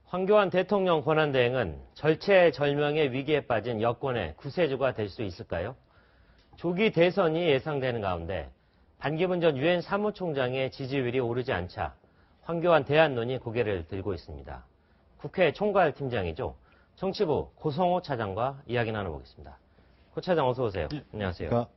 황교안 대통령 권한대행은 절체절명의 위기에 빠진 여권의 구세주가 될 수 있을까요? 조기 대선이 예상되는 가운데 반기문 전 유엔 사무총장의 지지율이 오르지 않자 황교안 대안론이 고개를 들고 있습니다. 국회 총괄팀장이죠. 정치부 고성호 차장과 이야기 나눠보겠습니다. 고 차장 어서 오세요. 네. 안녕하세요.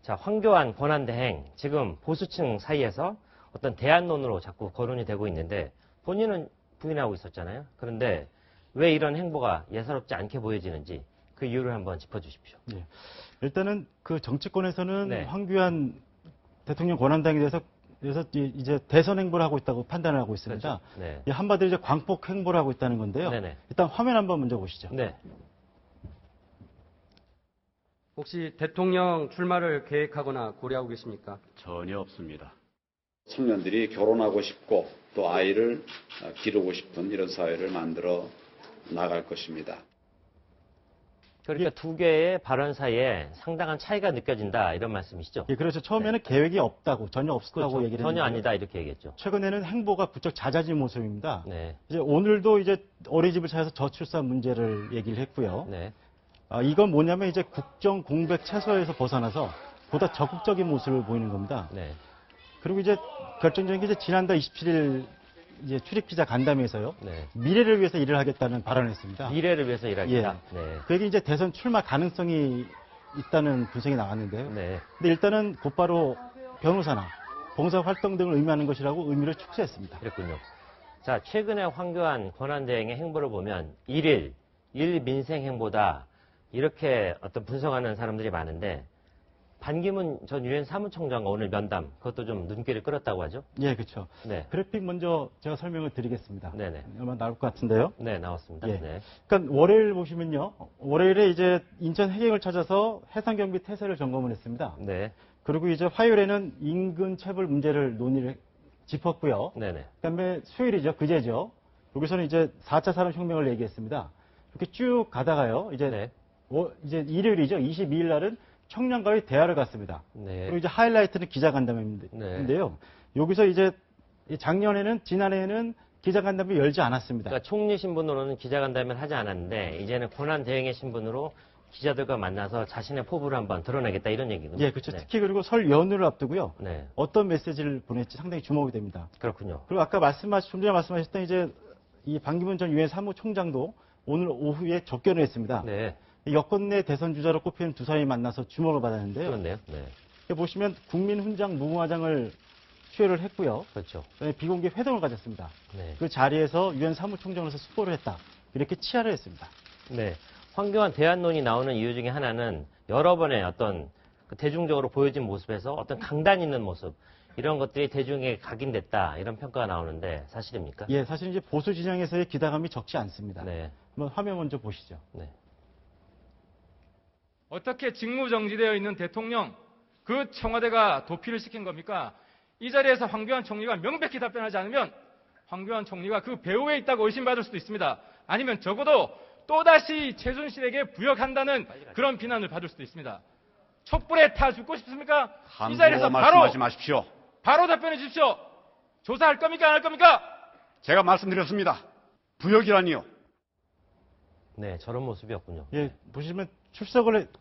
자, 황교안 권한대행 지금 보수층 사이에서 어떤 대안론으로 자꾸 거론이 되고 있는데 본인은 부인하고 있었잖아요. 그런데 왜 이런 행보가 예사롭지 않게 보여지는지 그 이유를 한번 짚어주십시오. 네. 일단은 그 정치권에서는 네. 황교안 대통령 권한대행에 대해서 이제 대선 행보를 하고 있다고 판단을 하고 있습니다. 그렇죠. 네. 한마디로 이제 광폭 행보를 하고 있다는 건데요. 네네. 일단 화면 한번 먼저 보시죠. 네. 혹시 대통령 출마를 계획하거나 고려하고 계십니까? 전혀 없습니다. 청년들이 결혼하고 싶고 또 아이를 기르고 싶은 이런 사회를 만들어 나갈 것입니다. 그러니까 두 개의 발언 사이에 상당한 차이가 느껴진다 이런 말씀이시죠? 예, 그래서 처음에는 계획이 없다고, 전혀 없다고 그렇죠. 얘기를 전혀 했는데요. 아니다 이렇게 얘기했죠. 최근에는 행보가 부쩍 잦아진 모습입니다. 네. 이제 오늘도 이제 어린이집을 찾아서 저출산 문제를 얘기를 했고요. 네. 이건 뭐냐면 이제 국정 공백 최소에서 벗어나서 보다 적극적인 모습을 보이는 겁니다. 네. 그리고 이제 결정적인 게 이제 지난달 27일 이제 출입기자 간담회에서요. 네. 미래를 위해서 일을 하겠다는 발언을 했습니다. 미래를 위해서 일하겠다. 예. 네. 그 얘기 이제 대선 출마 가능성이 있다는 분석이 나왔는데요. 네. 근데 일단은 곧바로 변호사나 봉사활동 등을 의미하는 것이라고 의미를 축소했습니다. 그랬군요. 자, 최근에 황교안 권한대행의 행보를 보면 일일 민생 행보다 이렇게 어떤 분석하는 사람들이 많은데 반기문 전 유엔 사무총장과 오늘 면담 그것도 좀 눈길을 끌었다고 하죠? 예, 그렇죠. 네. 그래픽 먼저 제가 설명을 드리겠습니다. 네네. 아마 나올 것 같은데요. 네, 나왔습니다. 예. 네. 그러니까 월요일 보시면요. 월요일에 이제 인천 해경을 찾아서 해상경비 태세를 점검을 했습니다. 네. 그리고 이제 화요일에는 인근 체불 문제를 논의를 짚었고요. 네네. 그다음에 수요일이죠. 그제죠. 여기서는 이제 4차 산업혁명을 얘기했습니다. 이렇게 쭉 가다가요. 이제 네. 이제 일요일이죠. 22일 날은 청년과의 대화를 갖습니다. 네. 그리고 이제 하이라이트는 기자간담회인데요. 여기서 이제 작년에는 지난해에는 기자간담회 열지 않았습니다. 그러니까 총리 신분으로는 기자간담회를 하지 않았는데 이제는 권한대행의 신분으로 기자들과 만나서 자신의 포부를 한번 드러내겠다 이런 얘기군요. 예, 그렇죠. 네. 특히 그리고 설 연휴를 앞두고요. 네. 어떤 메시지를 보낼지 상당히 주목이 됩니다. 그렇군요. 그리고 아까 좀 전에 말씀하셨던 이제 이 반기문 전 유엔 사무총장도 오늘 오후에 접견을 했습니다. 네. 여권 내 대선 주자로 꼽히는 두 사람이 만나서 주목을 받았는데요. 그런데요. 네. 여기 보시면 국민훈장 무궁화장을 수여를 했고요. 그렇죠. 그다음에 비공개 회동을 가졌습니다. 네. 그 자리에서 유엔 사무총장으로서 수고를 했다. 이렇게 치하를 했습니다. 네. 황교안 대안론이 나오는 이유 중에 하나는 여러 번의 어떤 그 대중적으로 보여진 모습에서 어떤 강단 있는 모습 이런 것들이 대중에게 각인됐다 이런 평가가 나오는데 사실입니까? 예, 사실 이제 보수 진영에서의 기대감이 적지 않습니다. 네. 한번 화면 먼저 보시죠. 네. 어떻게 직무정지되어 있는 대통령, 그 청와대가 도피를 시킨 겁니까? 이 자리에서 황교안 총리가 명백히 답변하지 않으면 황교안 총리가 그 배후에 있다고 의심받을 수도 있습니다. 아니면 적어도 또다시 최순실에게 부역한다는 그런 비난을 받을 수도 있습니다. 촛불에 타 죽고 싶습니까? 이 자리에서 말씀하지 마십시오. 바로 답변해 주십시오. 조사할 겁니까? 안 할 겁니까? 제가 말씀드렸습니다. 부역이라니요. 네, 저런 모습이었군요. 예, 보시면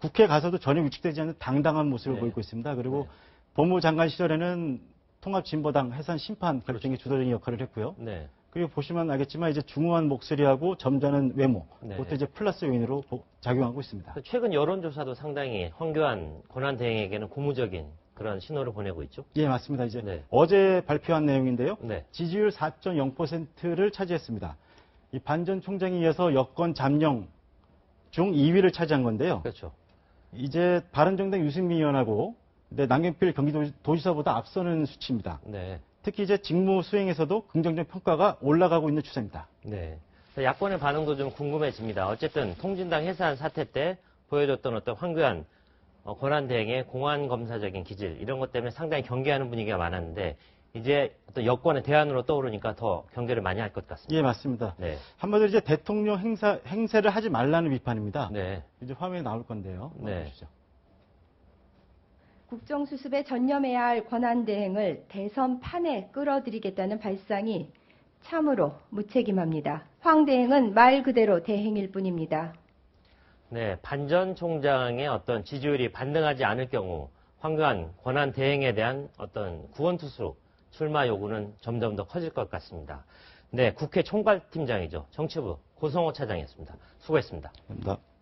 국회에 가서도 전혀 위축되지 않는 당당한 모습을 네. 보이고 있습니다. 그리고 네. 법무부 장관 시절에는 통합진보당 해산 심판 결정의 주도적인 역할을 했고요. 네. 그리고 보시면 알겠지만 이제 중후한 목소리하고 점잖은 외모, 네. 그것도 이제 플러스 요인으로 작용하고 있습니다. 최근 여론조사도 상당히 황교안 권한대행에게는 고무적인 그런 신호를 보내고 있죠. 예, 맞습니다. 이제 네. 어제 발표한 내용인데요. 네. 지지율 4.0%를 차지했습니다. 이 반 전 총장에 이어서 여권 잠룡 중 2위를 차지한 건데요. 그렇죠. 이제 바른정당 유승민 의원하고 남경필 경기도지사보다 앞서는 수치입니다. 네. 특히 이제 직무 수행에서도 긍정적 평가가 올라가고 있는 추세입니다. 네. 야권의 반응도 좀 궁금해집니다. 어쨌든 통진당 해산 사태 때 보여줬던 어떤 황교안 권한대행의 공안 검사적인 기질 이런 것 때문에 상당히 경계하는 분위기가 많았는데 이제 어떤 여권의 대안으로 떠오르니까 더 경계를 많이 할 것 같습니다. 예, 맞습니다. 네. 한마디로 이제 대통령 행세를 하지 말라는 비판입니다. 네. 이제 화면에 나올 건데요. 네. 보시죠. 국정수습에 전념해야 할 권한대행을 대선판에 끌어들이겠다는 발상이 참으로 무책임합니다. 황 대행은 말 그대로 대행일 뿐입니다. 네, 반 전 총장의 어떤 지지율이 반등하지 않을 경우 황교안 권한 대행에 대한 어떤 구원투수 출마 요구는 점점 더 커질 것 같습니다. 네, 국회 총괄팀장이죠. 정치부 고성호 차장이었습니다. 수고했습니다. 감사합니다.